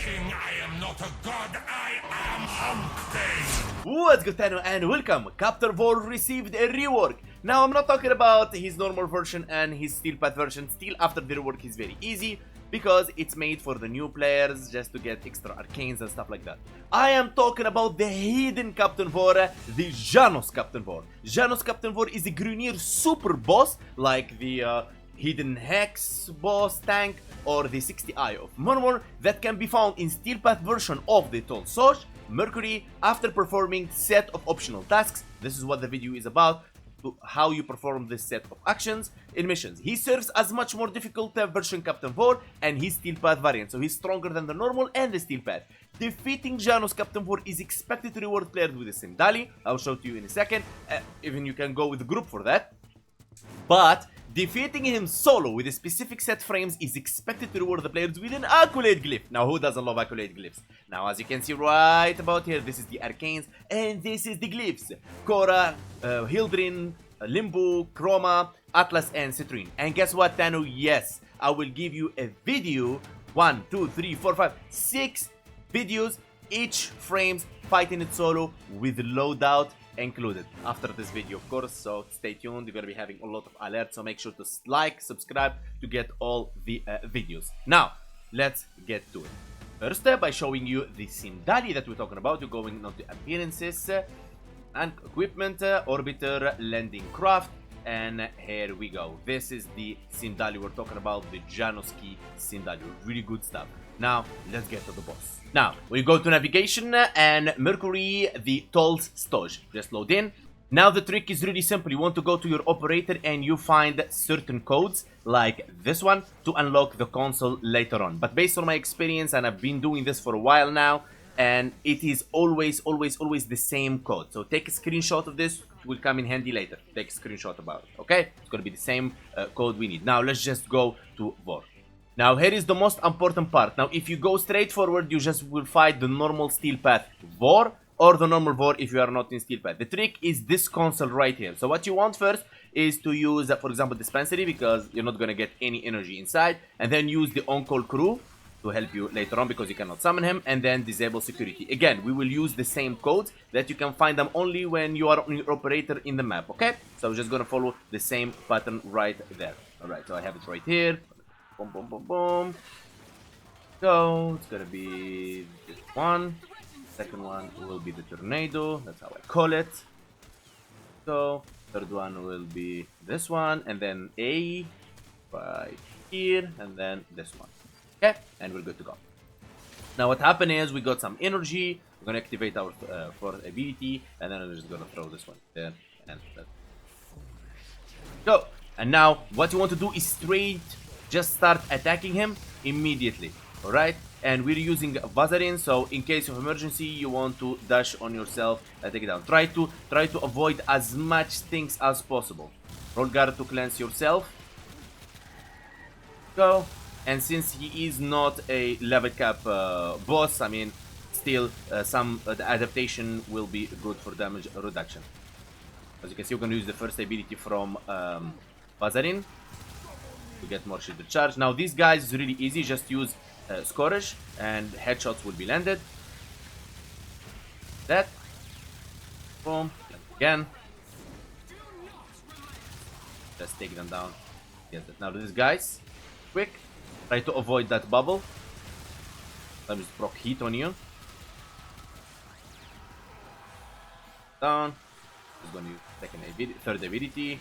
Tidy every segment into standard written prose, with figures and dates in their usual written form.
king, I am not a god, I am Humpty! What's good, Tano, and welcome! Captain Vor received a rework. Now, I'm not talking about his normal version and his Steel Path version. Still, after the rework is very easy, because it's made for the new players, just to get extra arcanes and stuff like that. I am talking about the hidden Captain Vor, the Janus Captain Vor. Janus Captain Vor is a Grunier super boss, like the hidden Hex boss tank, or the 60 Eye of Murmur, that can be found in Steel Path version of the Tall Soch, Mercury, after performing set of optional tasks. This is what the video is about, how you perform this set of actions in missions. He serves as much more difficult version Captain Vor and his Steel Path variant, so he's stronger than the normal and the Steel Path. Defeating Janus Captain Vor is expected to reward players with the Sumdali. I'll show it to you in a second. Even you can go with the group for that. But defeating him solo with a specific set frames is expected to reward the players with an Accolade Glyph. Now, who doesn't love Accolade Glyphs? Now, as you can see right about here, this is the Arcanes, and this is the Glyphs. Korra, Hildrin, Limbo, Chroma, Atlas, and Citrine. And guess what, Tano? Yes, I will give you a video. 1, 2, 3, 4, 5, 6 videos, each frames fighting it solo with loadout included after this video, of course. So stay tuned, you're gonna be having a lot of alerts, so make sure to like, subscribe to get all the videos. Now let's get to it. First, by showing you the Sumdali that we're talking about. You're going on to appearances and equipment, orbiter, landing craft, and here we go. This is the Sumdali we're talking about, the Janus Sumdali. Really good stuff. Now let's get to the boss. Now we go to navigation and Mercury, the Tall Soch. Just load in. Now the trick is really simple. You want to go to your operator and you find certain codes like this one to unlock the console later on. But based on my experience, and I've been doing this for a while now, and it is always the same code. So take a screenshot of this, it will come in handy later. Take a screenshot about it, okay? It's gonna be the same code we need. Now let's just go to Vor. Now here is the most important part. Now if you go straight forward, you just will fight the normal Steel Path Vor, or the normal Vor if you are not in Steel Path. The trick is this console right here. So what you want first is to use, for example, dispensary, because you're not gonna get any energy inside, and then use the on-call crew to help you later on because you cannot summon him, and then disable security. Again, we will use the same codes that you can find them only when you are on your operator in the map, okay? So we're just gonna follow the same pattern right there. Alright, so I have it right here. Boom, boom, boom, boom. So it's gonna be this one. Second one will be the tornado. That's how I call it. So third one will be this one, and then A right here, and then this one. Okay, and we're good to go. Now what happened is we got some energy. We're gonna activate our fourth ability, and then I'm just gonna throw this one there and that. Go. And now what you want to do is straight just start attacking him immediately. All right, and we're using Vazarin, so in case of emergency you want to dash on yourself and take it down. Try to avoid as much things as possible. Roll guard to cleanse yourself. Go. And since he is not a level cap boss, I mean, still some the adaptation will be good for damage reduction. As you can see, we're gonna use the first ability from Vazarin to get more shield charge. Now these guys is really easy. Just use Scourge and headshots will be landed. That. Boom. Again. Just take them down. Yes. Now these guys, quick. Try to avoid that bubble. Let me just proc heat on you. Down. Just going to use second third ability.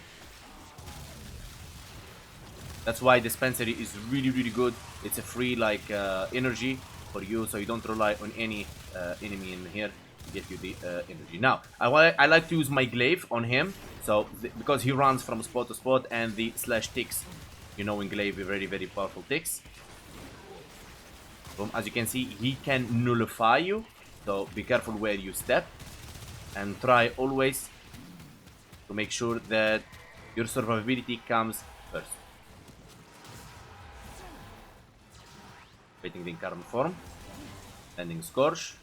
That's why dispensary is really good. It's a free like energy for you, so you don't rely on any enemy in here to get you the energy. Now I like to use my glaive on him, so because he runs from spot to spot, and the slash ticks, you know, in glaive very powerful ticks. As you can see, he can nullify you, so be careful where you step, and try always to make sure that your survivability comes first. Waiting the incarnate form, ending Scourge.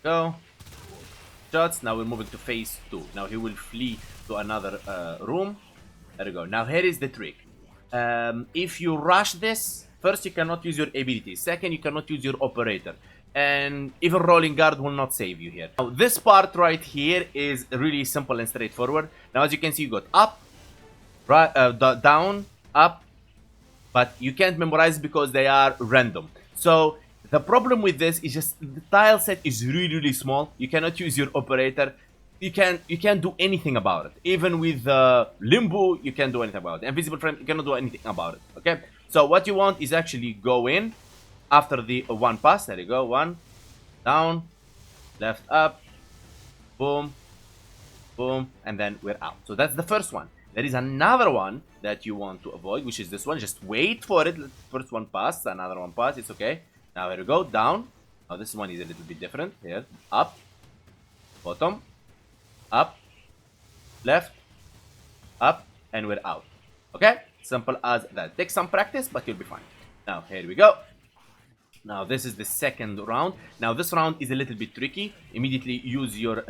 Go. Shots. Now we're moving to phase 2. Now he will flee to another room. There we go. Now here is the trick. If you rush this First, you cannot use your abilities. Second, you cannot use your operator. And even rolling guard will not save you here. Now, this part right here is really simple and straightforward. Now, as you can see, you got up, right, down, up, but you can't memorize because they are random. So the problem with this is just the tile set is really small. You cannot use your operator. You can't do anything about it. Even with limbo, you can't do anything about it. Invisible frame, you cannot do anything about it. Okay. So what you want is actually go in after the one pass. There you go. One down, left up, boom, boom, and then we're out. So that's the first one. There is another one that you want to avoid, which is this one. Just wait for it. First one pass, another one pass. It's okay. Now here we go. Down. Now this one is a little bit different. Here, up, bottom, up, left, up, and we're out. Okay? Simple as that. Take some practice, but you'll be fine. Now, here we go. Now, this is the second round. Now, this round is a little bit tricky. Immediately use your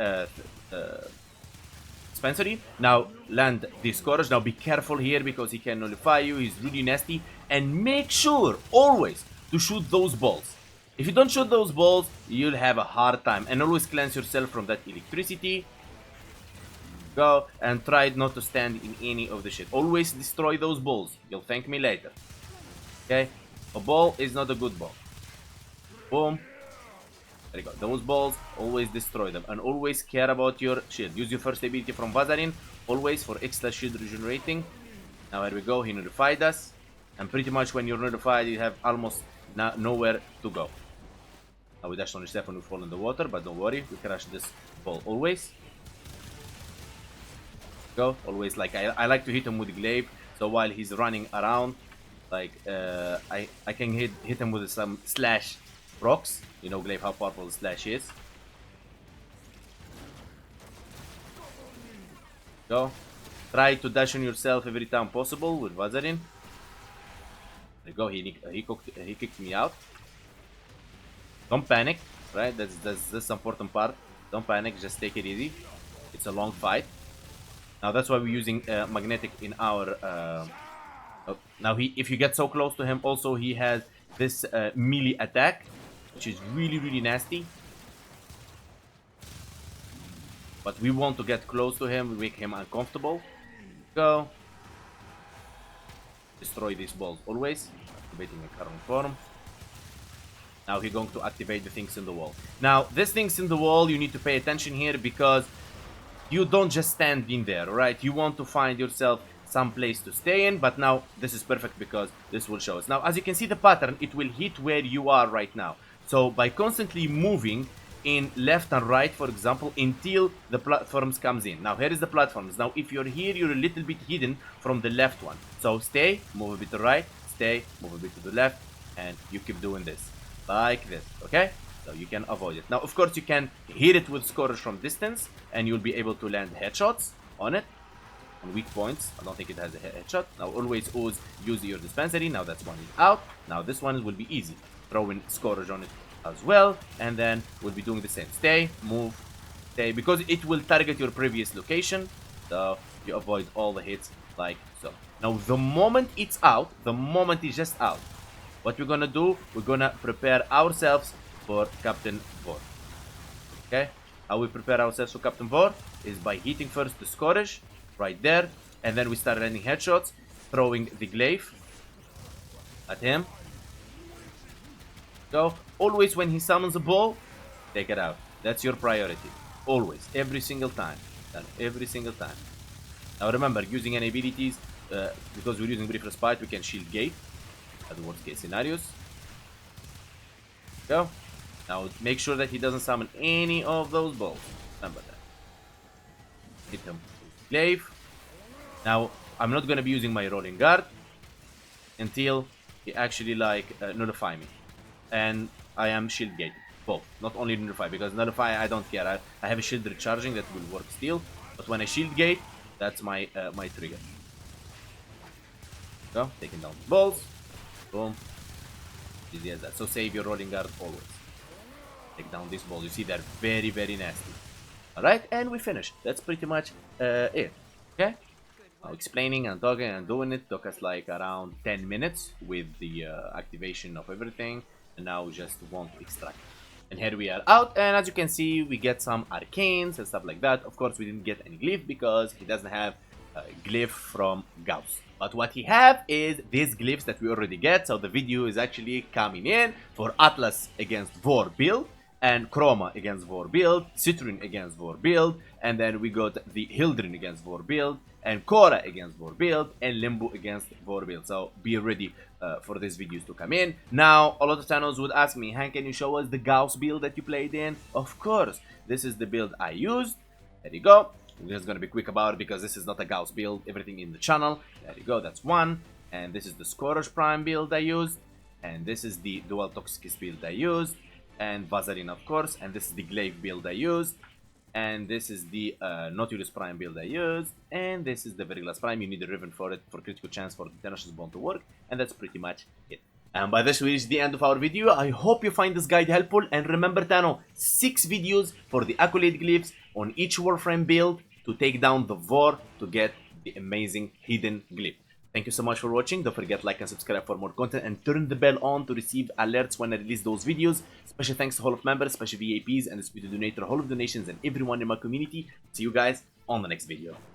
dispensary. Now, land this courage. Now, be careful here because he can nullify you. He's really nasty. And make sure, always, to shoot those balls. If you don't shoot those balls, you'll have a hard time. And always cleanse yourself from that electricity. Go and try not to stand in any of the shit. Always destroy those balls. You'll thank me later. Okay? A ball is not a good ball. Boom. There you go. Those balls, always destroy them. And always care about your shield. Use your first ability from Vazarin. Always for extra shield regenerating. Now here we go. He notified us. And pretty much when you're notified, you have almost nowhere to go. Now we dash on yourself when we fall in the water. But don't worry. We crush this ball always. Go. Always like I like to hit him with glaive. So while he's running around, like I can hit him with some slash rocks. You know, glaive, how powerful the slash is. Go. Try to dash on yourself every time possible with Vazarin. There you go. He kicked me out. Don't panic. Right. That's the important part. Don't panic. Just take it easy. It's a long fight. Now that's why we're using magnetic in our. Now if you get so close to him, also he has this melee attack, which is really nasty. But we want to get close to him, make him uncomfortable. Go. Destroy these balls always. Activating the current form. Now he's going to activate the things in the wall. Now these things in the wall, you need to pay attention here because you don't just stand in there, right? You want to find yourself some place to stay in, but now this is perfect because this will show us. Now, as you can see the pattern, it will hit where you are right now. So by constantly moving in left and right, for example, until the platforms comes in. Now, here is the platforms. Now, if you're here, you're a little bit hidden from the left one. So stay, move a bit to the right, stay, move a bit to the left, and you keep doing this. Like this, okay? So you can avoid it. Now, of course, you can hit it with Scourge from distance, and you'll be able to land headshots on it. On weak points. I don't think it has a headshot. Now, always use your dispensary. Now, that's one is out. Now, this one will be easy. Throwing Scourge on it as well. And then we'll be doing the same. Stay, move, stay. Because it will target your previous location. So, you avoid all the hits like so. Now, the moment it's out, the moment it's just out, what we're gonna do, we're gonna prepare ourselves for Captain Vor. Okay? How we prepare ourselves for Captain Vor is by hitting first the Scourge right there, and then we start landing headshots, throwing the glaive at him. So, always when he summons a ball, take it out. That's your priority. Always. Every single time. Every single time. Now remember, using any abilities, because we're using Brief Respite, we can shield gate at the worst case scenarios. Go. Now make sure that he doesn't summon any of those balls. Remember that. Hit him with glaive. Now I'm not gonna be using my rolling guard until he actually like nullify me, and I am shield gated. Both, not only nullify, because nullify I don't care. I have a shield recharging that will work still, but when I shield gate, that's my my trigger. Go, taking down the balls. Boom. Easy as that. So save your rolling guard always. Take down these balls. You see they're very nasty. Alright, and we finish. That's pretty much it. Okay? explaining and talking and doing it. Took us like around 10 minutes with the activation of everything, and now we just want to extract. And here we are out, and as you can see, we get some arcanes and stuff like that. Of course, we didn't get any glyph because he doesn't have glyph from Gauss. But what he have is these glyphs that we already get. So the video is actually coming in for Atlas against Vor build, and Chroma against Vor build, Citrine against Vor build, and then we got the Hildrin against Vor build, and Cora against Vor build, and Limbo against Vor build. So be ready for these videos to come in. Now, a lot of channels would ask me, Han, can you show us the Gauss build that you played in? Of course, this is the build I used. There you go. I'm just gonna be quick about it because this is not a Gauss build. Everything in the channel. There you go, that's one. And this is the Scourge Prime build I used. And this is the Dual Toxicus build I used. And Vaseline, of course. And this is the Glaive build I used. And this is the Nautilus Prime build I used. And this is the Veriglass Prime. You need a Riven for it for critical chance for the Tenacious Bond to work. And that's pretty much it. And by this we reach the end of our video. I hope you find this guide helpful. And remember, Tano, 6 videos for the Accolade Glyphs on each Warframe build to take down the Vor to get the amazing hidden glyph. Thank you so much for watching. Don't forget to like and subscribe for more content, and turn the bell on to receive alerts when I release those videos. Special thanks to Hall of Members, special VAPs, and the Speed Donator, Hall of Donations, and everyone in my community. See you guys on the next video.